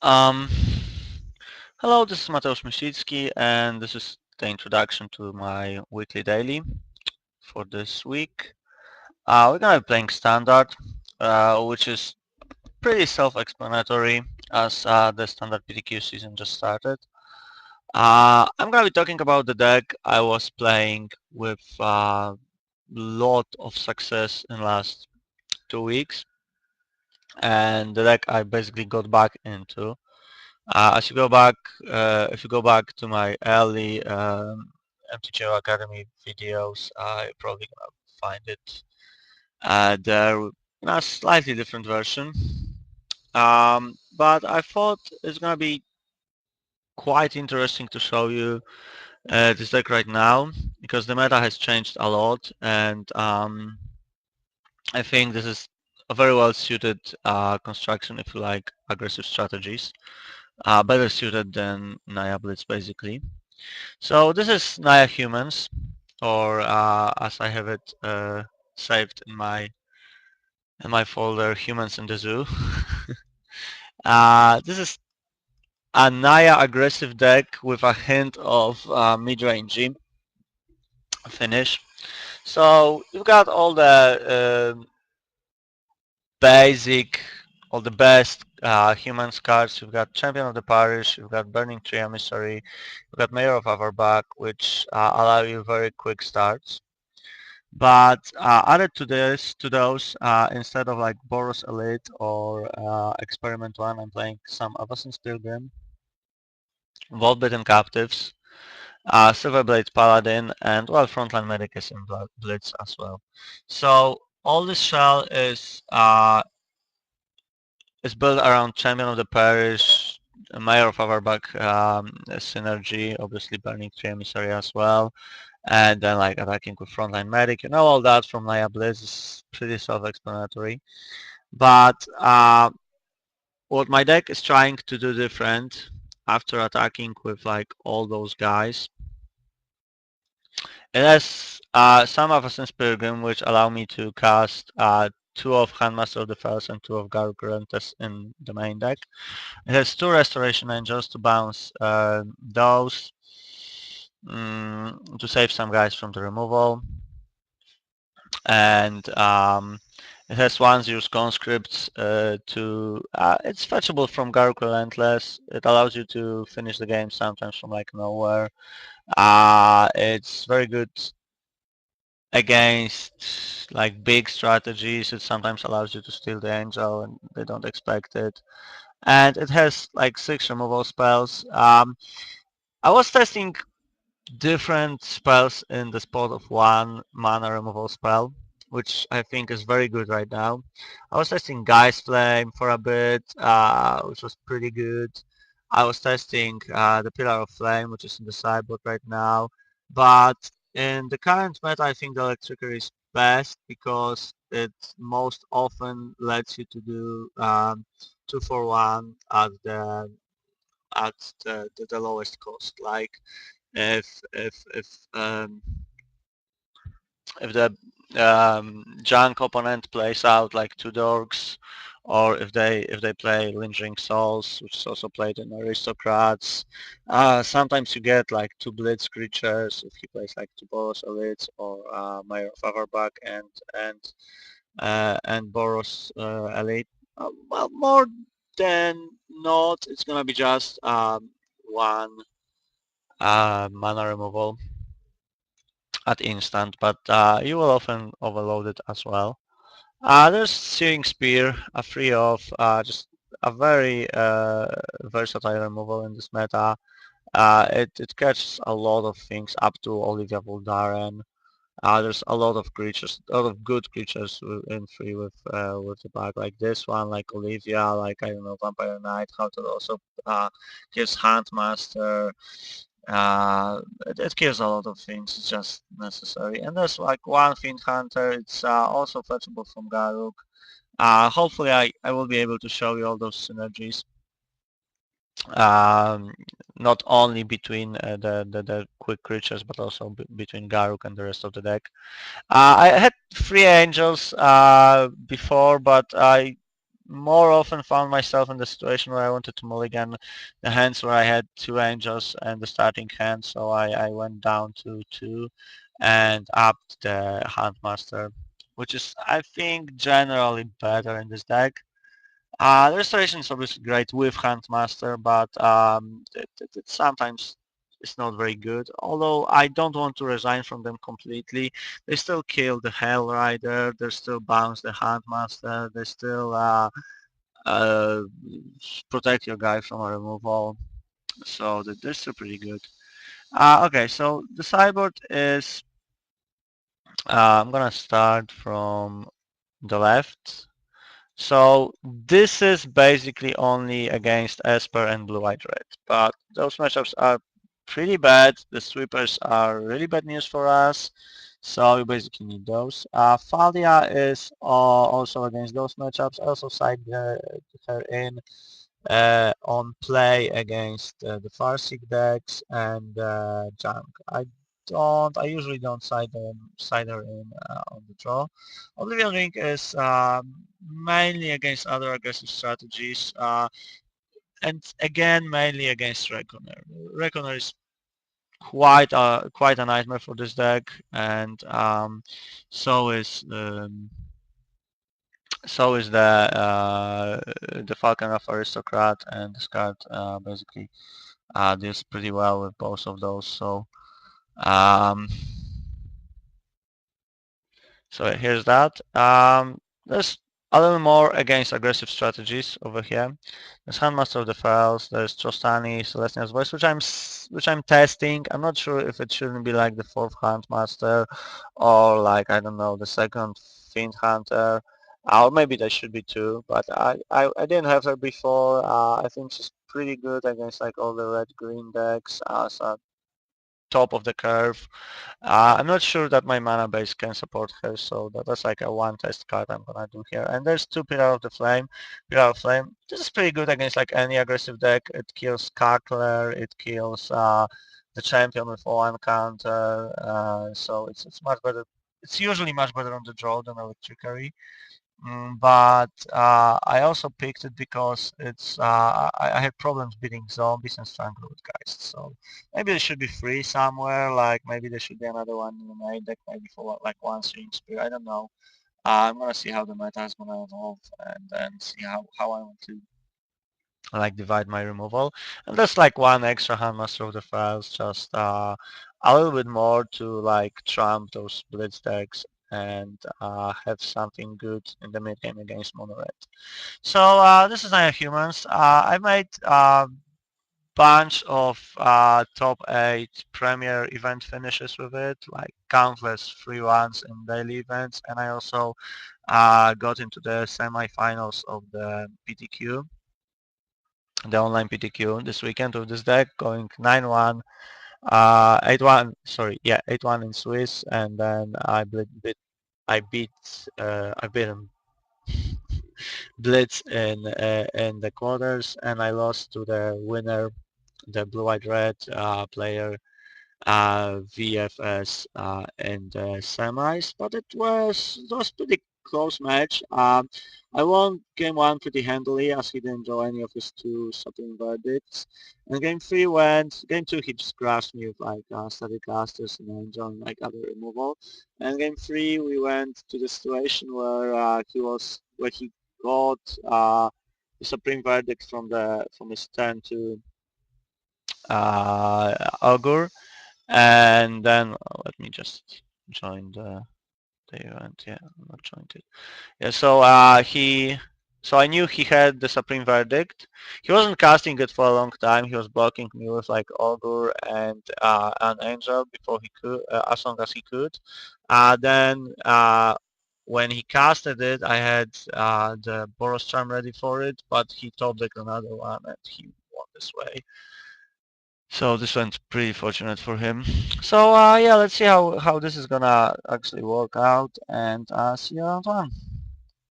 Um, Hello, this is Mateusz Myślicki, and this is the introduction to my weekly daily for this week. We're gonna be playing standard, which is pretty self-explanatory as the standard PTQ season just started. I'm gonna be talking about the deck I was playing with a lot of success in last 2 weeks, and the deck I basically got back into. As you go back, if you go back to my early Mtgo Academy videos, you're probably gonna find it there in a slightly different version. But I thought it's gonna be quite interesting to show you this deck right now because the meta has changed a lot, and I think this is a very well suited construction if you like aggressive strategies. Better suited than Naya Blitz basically. So this is Naya Humans, or as I have it saved in my folder, Humans in the Zoo. This is a Naya aggressive deck with a hint of mid-range finish. So you've got all the basic, all the best humans cards. You've got Champion of the Parish, you've got Burning Tree Emissary, you've got Mayor of Averback, which allow you very quick starts. But added to this, to those, instead of like Boros Elite or Experiment 1, I'm playing some Avacyn's Pilgrim, Vault-Bitten Captives, Silverblade Paladin, and well, Frontline Medic is in Blitz as well. So all this shell is built around Champion of the Parish, Mayor of Averback synergy, obviously Burning Tree Emissary as well, and then like attacking with Frontline Medic. You know all that from Naya Blitz is pretty self-explanatory. But what my deck is trying to do different after attacking with like all those guys, it has some Assassin's Pilgrim which allow me to cast two of Handmaster of the Fells and two of Garuk Relentless in the main deck. It has two Restoration Angels to bounce those to save some guys from the removal. And it has one use conscripts it's fetchable from Garuk Relentless. It allows you to finish the game sometimes from like nowhere. It's very good against like big strategies. It sometimes allows you to steal the angel and they don't expect it. And it has like 6 removal spells. I was testing different spells in the spot of 1 mana removal spell, which I think is very good right now. I was testing Guy's Flame for a bit, which was pretty good. I was testing the Pillar of Flame, which is in the sideboard right now. But in the current meta, I think the Electricity is best because it most often lets you to do 2 for 1 at the lowest cost. Like if if if um, if the junk opponent plays out like 2 dorks, or if they play Lingering Souls, which is also played in Aristocrats, sometimes you get like 2 Blitz creatures if he plays like 2 Boros Elites or Mayor of Averback and Boros Elite. Well, more than not, it's gonna be just 1 mana removal at instant, but you will often overload it as well. There's Searing Spear, a free of just a very versatile removal in this meta. It catches a lot of things up to Olivia Voldaren. There's a lot of creatures, a lot of good creatures in free with the bag, like this one, like Olivia, like I don't know, Vampire Knight. How to also gives Handmaster. It kills a lot of things. It's just necessary. And there's like one Fiend Hunter. It's also fetchable from Garuk. Hopefully, I will be able to show you all those synergies. Um, Not only between the quick creatures, but also between Garuk and the rest of the deck. I had 3 angels before, but I more often found myself in the situation where I wanted to mulligan the hands where I had two angels and the starting hand, so I went down to 2 and upped the Handmaster, which is, I think, generally better in this deck. The restoration is obviously great with Handmaster, but it sometimes it's not very good. Although I don't want to resign from them completely. They still kill the Hell Rider, they still bounce the Handmaster, they still uh, protect your guy from a removal. So they're still pretty good. Okay, so the sideboard is, I'm gonna start from the left. So this is basically only against Esper and Blue-Eyed Red, but those matchups are pretty bad. The sweepers are really bad news for us, so you basically need those. Thalia is also against those matchups. I also side her in on play against the Farseek decks and Junk. I usually don't side her in on the draw. Oblivion Ring is mainly against other aggressive strategies, and again mainly against Reckoner. Reckoner is quite a nightmare for this deck, and so is the Falcon of Aristocrat, and this card basically deals pretty well with both of those. Um, so here's that. There's a little more against aggressive strategies over here. There's Handmaster of the Fells, there's Trostani, Celestial's Voice, which I'm testing. I'm not sure if it shouldn't be like the fourth Handmaster or like, I don't know, the second Fiend Hunter. Or maybe there should be two, but I didn't have her before. I think she's pretty good against like all the red-green decks. So top of the curve. I'm not sure that my mana base can support her, so that's like a one test card I'm gonna do here. And there's two Pillar of the Flame. Pillar of Flame. This is pretty good against like any aggressive deck. It kills Cackler, it kills the champion with one counter, so it's much better. It's usually much better on the draw than Electricary. But I also picked it because I had problems beating zombies and stranglewood guys. So maybe it should be free somewhere. Like maybe there should be another one in the main deck, maybe for like one Swing Spear. I don't know. I'm gonna see how the meta is gonna evolve and then see how I want to like divide my removal. And there's like one extra Handmaster of the Files, just a little bit more to like trump those blitz decks and have something good in the mid game against mono red. So this is Naya Humans. I made a bunch of top 8 premier event finishes with it, like countless free ones in daily events, and I also got into the semi-finals of the PTQ, the online PTQ this weekend with this deck, going 9-1, 8-1, sorry, yeah, 8-1 in Swiss, and then I beat him Blitz in the quarters, and I lost to the winner, the blue-eyed red player, VFS in the semis, but it was pretty close match. I won game 1 pretty handily as he didn't draw any of his two supreme verdicts. And game 2 he just crashed me with like static casters and then drawing like other removal. And game 3 we went to the situation where he got the supreme verdict from his turn to Augur, and then let me just join the event. Yeah, I'm not joined it. Yeah, so I knew he had the Supreme Verdict. He wasn't casting it for a long time. He was blocking me with like Augur and an Angel before he could, as long as he could. Then when he casted it, I had the Boros Charm ready for it, but he top decked another one and he won this way. So this went pretty fortunate for him. So yeah, let's see how this is gonna actually work out, and see you around one.